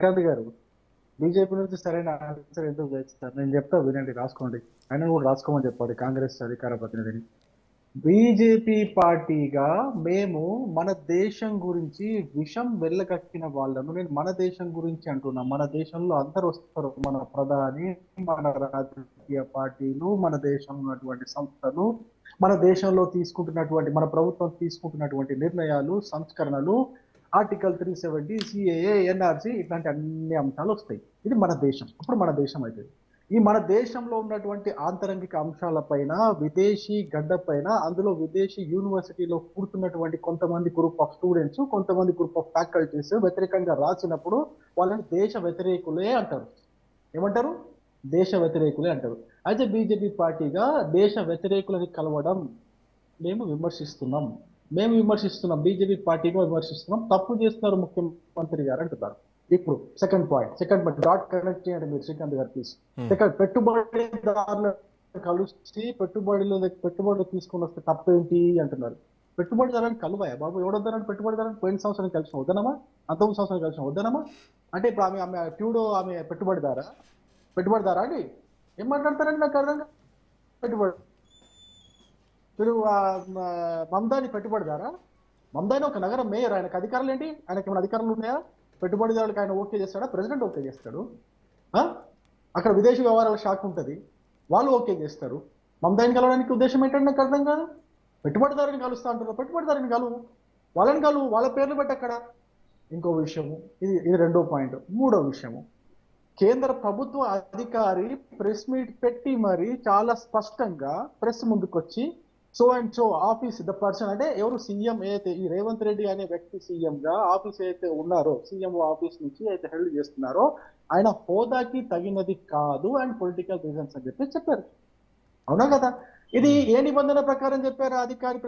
శ్రీకాంత్ గారు బీజేపీ నుంచి సరైన ఆన్సర్ ఎందుకు చేస్తారు? నేను చెప్తా వినండి, రాసుకోండి. ఆయన కూడా రాసుకోమని చెప్పాలి కాంగ్రెస్ అధికార ప్రతినిధిని. బీజేపీ పార్టీగా మేము మన దేశం గురించి విషం వెళ్ళగక్కిన వాళ్ళను, నేను మన దేశం గురించి అంటున్నా. మన దేశంలో అందరు వస్తారు, మన ప్రధాని, మన రాజకీయ పార్టీలు, మన దేశంలో ఉన్నటువంటి సంస్థలు, మన దేశంలో తీసుకుంటున్నటువంటి, మన ప్రభుత్వం తీసుకుంటున్నటువంటి నిర్ణయాలు, సంస్కరణలు, ఆర్టికల్ 370, సిఏఏ, ఎన్ఆర్సీ, ఇట్లాంటి అన్ని అంశాలు వస్తాయి. ఇది మన దేశం. అప్పుడు మన దేశం అవుతుంది. ఈ మన దేశంలో ఉన్నటువంటి ఆంతరంగిక అంశాలపైన, విదేశీ గడ్డ పైన, అందులో విదేశీ యూనివర్సిటీలో కూర్చున్నటువంటి కొంతమంది గ్రూప్ ఆఫ్ స్టూడెంట్స్, కొంతమంది గ్రూప్ ఆఫ్ ఫ్యాకల్టీస్ వ్యతిరేకంగా రాసినప్పుడు వాళ్ళని దేశ వ్యతిరేకులే అంటారు. ఏమంటారు? దేశ వ్యతిరేకులే అంటారు. అయితే బీజేపీ పార్టీగా దేశ వ్యతిరేకులని కలవడం మేము విమర్శిస్తున్నాం. బీజేపీ పార్టీని విమర్శిస్తున్నాం. తప్పు చేస్తున్నారు ముఖ్యమంత్రి గారు అంటున్నారు. ఇప్పుడు సెకండ్ పాయింట్ డాట్ కనెక్ట్ చేయండి మీరు, శ్రీకాంత్ గారు ప్లీజ్. సెకండ్, పెట్టుబడిదారులను కలిసి పెట్టుబడులు తీసుకుని వస్తే తప్పేంటి అంటున్నారు. పెట్టుబడిదారులను కలువాయా బాబు? ఎవడొద్దన్నాడు పెట్టుబడిదారులను? పోయిన సంవత్సరం కలిసి వద్దనమా? అంతకు సంవత్సరం కలిసి వద్దనమా? అంటే ఇప్పుడు ఆమె ట్యూడో ఆమె పెట్టుబడిదారా అండి? ఏం మాట్లాడతారండి? నాకు అర్థం కాదు. పెట్టుబడి మీరు మమదాని పెట్టుబడిదారా? మమదాని ఒక నగరం మేయర్, ఆయనకు అధికారులు ఏంటి? ఆయనకి ఏమైనా అధికారులు ఉన్నాయా? పెట్టుబడిదారులకు ఆయన ఓకే చేస్తాడా? ప్రెసిడెంట్ ఓకే చేస్తాడు. అక్కడ విదేశీ వ్యవహారాల శాఖ ఉంటుంది, వాళ్ళు ఓకే చేస్తారు. మమదాని కలవడానికి ఉద్దేశం ఏంటంటే నాకు అర్థం కాదు. పెట్టుబడిదారుని కలుస్తా అంటున్నారు, పెట్టుబడిదారుని వాళ్ళని వాళ్ళ పేర్లు పెట్టి అక్కడ. ఇంకో విషయము, ఇది రెండో పాయింట్. మూడో విషయము, కేంద్ర ప్రభుత్వ అధికారి ప్రెస్ మీట్ పెట్టి మరి చాలా స్పష్టంగా ప్రెస్ ముందుకొచ్చి so and so office the person, అంటే ఎవరు సీఎం అయితే ఈ రేవంత్ రెడ్డి అనే వ్యక్తి సీఎం గా ఆఫీస్ అయితే ఉన్నారో, సీఎం ఆఫీస్ నుంచి అయితే హెల్డ్ చేస్తున్నారో, ఆయన హోదాకి తగినది కాదు అండ్ పొలిటికల్ రీజన్స్ అని చెప్పారు. అవునా కదా? ఇది ఏ నిబంధన ప్రకారం చెప్పారు? అధికారి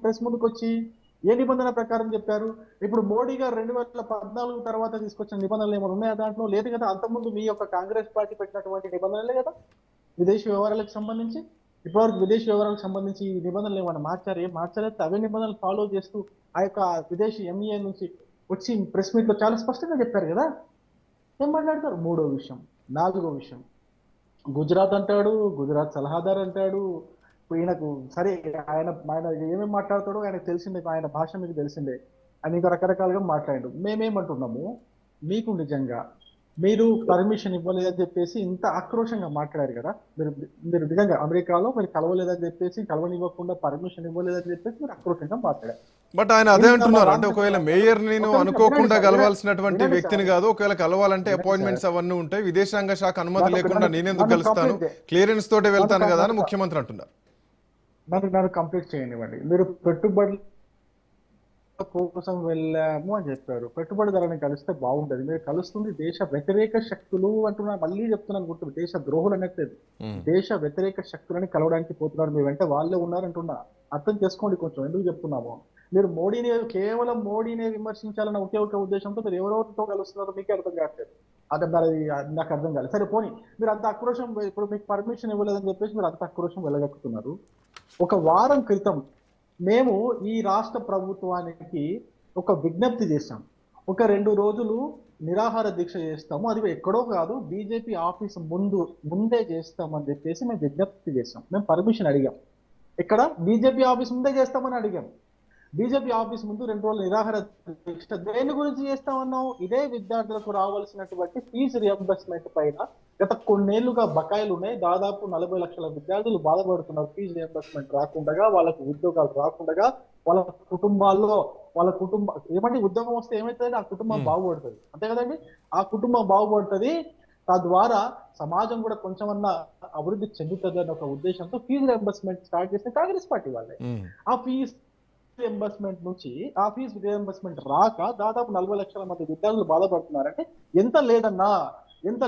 ప్రెస్ ముందుకు వచ్చి ఏ నిబంధన ప్రకారం చెప్పారు? ఇప్పుడు మోడీ గారు 2014 తర్వాత తీసుకొచ్చిన నిబంధనలు ఏమైనా ఉన్నాయా దాంట్లో? లేదు కదా. అంతకుముందు మీ యొక్క కాంగ్రెస్ పార్టీ పెట్టినటువంటి నిబంధనలే కదా విదేశీ వ్యవహారాలకు సంబంధించి. ఇప్పటివరకు విదేశీ వ్యవహారాలకు సంబంధించి ఈ నిబంధనలు ఏమైనా మార్చారు? ఏం మార్చలేదు. అవే నిబంధనలు ఫాలో చేస్తూ ఆ యొక్క విదేశీ ఎంఈఏ నుంచి వచ్చి ప్రెస్ మీట్ లో చాలా స్పష్టంగా చెప్పారు కదా. ఏం మాట్లాడతారు? మూడో విషయం. నాలుగో విషయం, గుజరాత్ అంటాడు, గుజరాత్ సలహాదారు అంటాడు. ఈయనకు సరే, ఆయన ఏమేమి మాట్లాడతాడో ఆయనకు తెలిసిందే, ఆయన భాష మీకు తెలిసిందే. ఆయన ఇంకా రకరకాలుగా మాట్లాడాడు. మేమేమంటున్నాము, మీకు నిజంగా మీరు పర్మిషన్ ఇవ్వలేదని చెప్పేసి ఇంత ఆక్రోషంగా మాట్లాడారు కదా. మీరు నిజంగా అమెరికాలో మీరు కలవలేదని చెప్పేసి, కలవనివ్వకుండా పర్మిషన్ ఇవ్వలేదని చెప్పేసి మీరు ఆక్రోషంగా మాట్లాడారు. బట్ ఆయన అదే అంటున్నారు, అంటే ఒకవేళ మేయర్ నేను అనుకోకుండా కలవాల్సినటువంటి వ్యక్తిని కాదు, ఒకవేళ కలవాలంటే అపాయింట్మెంట్స్ అవన్నీ ఉంటాయి, విదేశాంగ శాఖ అనుమతి లేకుండా నేనెందుకు కలుస్తాను, క్లియరెన్స్ తోటే వెళ్తాను కదా అని ముఖ్యమంత్రి అంటున్నారు. నన్ను కంప్లీట్ చేయనివ్వండి. మీరు పెట్టుబడుల కోసం వెళ్ళాము అని చెప్పారు. పెట్టుబడిదారులను కలిస్తే బాగుంటది. మీరు కలుస్తుంది దేశ వ్యతిరేక శక్తులు అంటున్నారు. మళ్ళీ చెప్తున్నాను, గుర్తు, దేశ ద్రోహులు అనట్లేదు, దేశ వ్యతిరేక శక్తులని కలవడానికి పోతున్నారు. మీ వెంట వాళ్ళే ఉన్నారంటున్నా. అర్థం చేసుకోండి కొంచెం ఎందుకు చెప్తున్నాము. మీరు కేవలం మోడీనే విమర్శించాలన్న ఒకే ఒక ఉద్దేశంతో మీరు ఎవరెవరితో కలుస్తున్నారో మీకే అర్థం కావట్లేదు. అది నాకు అర్థం కాలేదు. సరే పోనీ, మీరు అంత ఆక్రోషం, ఇప్పుడు మీకు పర్మిషన్ ఇవ్వలేదని చెప్పేసి మీరు అంత ఆక్రోషం వెళ్ళగక్కుతున్నారు. ఒక వారం క్రితం మేము ఈ రాష్ట్ర ప్రభుత్వానికి ఒక విజ్ఞప్తి చేశాం. ఒక 2 రోజులు నిరాహార దీక్ష చేస్తాము, అది ఎక్కడో కాదు బీజేపీ ఆఫీస్ ముందే చేస్తామని చెప్పేసి మేము విజ్ఞప్తి చేశాం. మేము పర్మిషన్ అడిగాం. ఇక్కడ బీజేపీ ఆఫీస్ ముందే చేస్తామని అడిగాం. బీజేపీ ఆఫీస్ ముందు 2 రోజులు నిరాహార దీక్ష దేని గురించి చేస్తామన్నాం? ఇదే విద్యార్థులకు రావాల్సినటువంటి ఫీజు రియంబర్స్మెంట్ పైన గత కొన్నేళ్లుగా బకాయిలు ఉన్నాయి. దాదాపు 40 లక్షల విద్యార్థులు బాధపడుతున్నారు. ఫీజు రియంబర్స్మెంట్ రాకుండా, వాళ్ళకు ఉద్యోగాలు రాకుండా, వాళ్ళ ఏమంటే ఉద్యోగం వస్తే ఏమవుతుంది? ఆ కుటుంబం బాగుపడుతుంది, అంతే కదండి. ఆ కుటుంబం బాగుపడుతుంది, తద్వారా సమాజం కూడా కొంచెమన్నా అభివృద్ధి చెందుతుంది అన్న ఒక ఉద్దేశంతో ఫీజు రియంబర్స్మెంట్ స్టార్ట్ చేసిన కాంగ్రెస్ పార్టీ వాళ్ళే. ఆ ఫీజు రియంబర్స్మెంట్ రాక దాదాపు 40 లక్షల మంది విద్యార్థులు బాధపడుతున్నారంటే ఎంత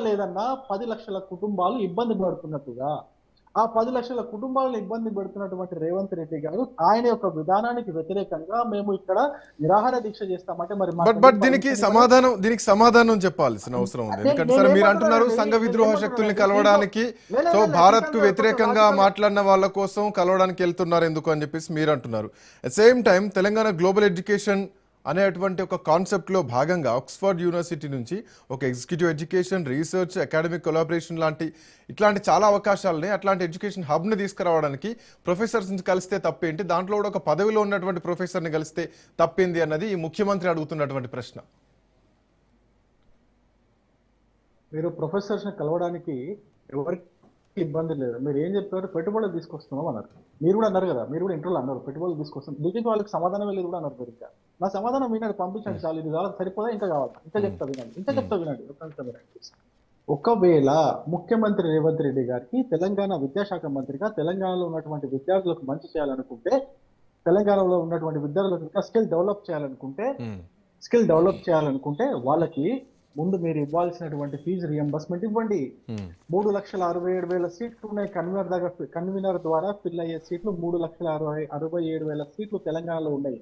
లేదన్నా 10 లక్షల కుటుంబాలు ఇబ్బంది పడుతున్నట్టుగా. ఆ 10 లక్షల కుటుంబాలను ఇబ్బంది పెడుతున్నటువంటి రేవంత్ రెడ్డి గారు ఆయన యొక్క విధానానికి వ్యతిరేకంగా మేము ఇక్కడ నిరాహార దీక్ష చేస్తామంటే మరి దీనికి సమాధానం చెప్పాల్సిన అవసరం ఉంది. ఎందుకంటే సరే మీరు అంటున్నారు సంఘ విద్రోహ శక్తుల్ని కలవడానికి, సో భారత్ కు వ్యతిరేకంగా మాట్లాడిన వాళ్ళ కోసం కలవడానికి వెళ్తున్నారు ఎందుకు అని చెప్పేసి మీరు అంటున్నారు. At same time Telangana global education అనేటువంటి ఒక కాన్సెప్ట్లో భాగంగా ఆక్స్ఫర్డ్ యూనివర్సిటీ నుంచి ఒక executive education, research, academic collaboration ఇట్లాంటి చాలా అవకాశాలని, అట్లాంటి ఎడ్యుకేషన్ హబ్ని తీసుకురావడానికి ప్రొఫెసర్స్ని కలిస్తే తప్పేంటి, దాంట్లో కూడా ఒక పదవిలో ఉన్నటువంటి ప్రొఫెసర్ని కలిస్తే తప్పేంది అన్నది ఈ ముఖ్యమంత్రి అడుగుతున్నటువంటి ప్రశ్న. మీరు ప్రొఫెసర్స్ని కలవడానికి ఎవరికి ఇబ్బంది లేదు. మీరు ఏం చెప్పారు, పెట్టుబడులు తీసుకొస్తున్నాం అన్నారు. మీరు కూడా అన్నారు కదా, మీరు కూడా ఇంటర్వ్యూలో అన్నారు పెట్టుబడులు తీసుకొస్తాం. బీజేపీ వాళ్ళకి సమాధానం లేదు కూడా అన్నారు. మీరు ఇంకా నా సమాధానం వినండి, పంపించండి చాలు, ఇది కావాలి సరిపోదా ఇంకా కావాలా, ఇంకా చెప్తా వినండి, ఇంకా చెప్తా వినండి. ఒకవేళ ముఖ్యమంత్రి రేవంత్ రెడ్డి గారికి తెలంగాణ విద్యాశాఖ మంత్రిగా తెలంగాణలో ఉన్నటువంటి విద్యార్థులకు మంచి చేయాలనుకుంటే, తెలంగాణలో ఉన్నటువంటి విద్యార్థులకు ఇంకా స్కిల్ డెవలప్ చేయాలనుకుంటే వాళ్ళకి ముందు మీరు ఇవ్వాల్సినటువంటి ఫీజు రియంబర్స్మెంట్ ఇవ్వండి. 3,67,000 సీట్లు ఉన్నాయి. కన్వీనర్ ద్వారా ఫిల్ అయ్యే సీట్లు 3,67,000 సీట్లు తెలంగాణలో ఉన్నాయి.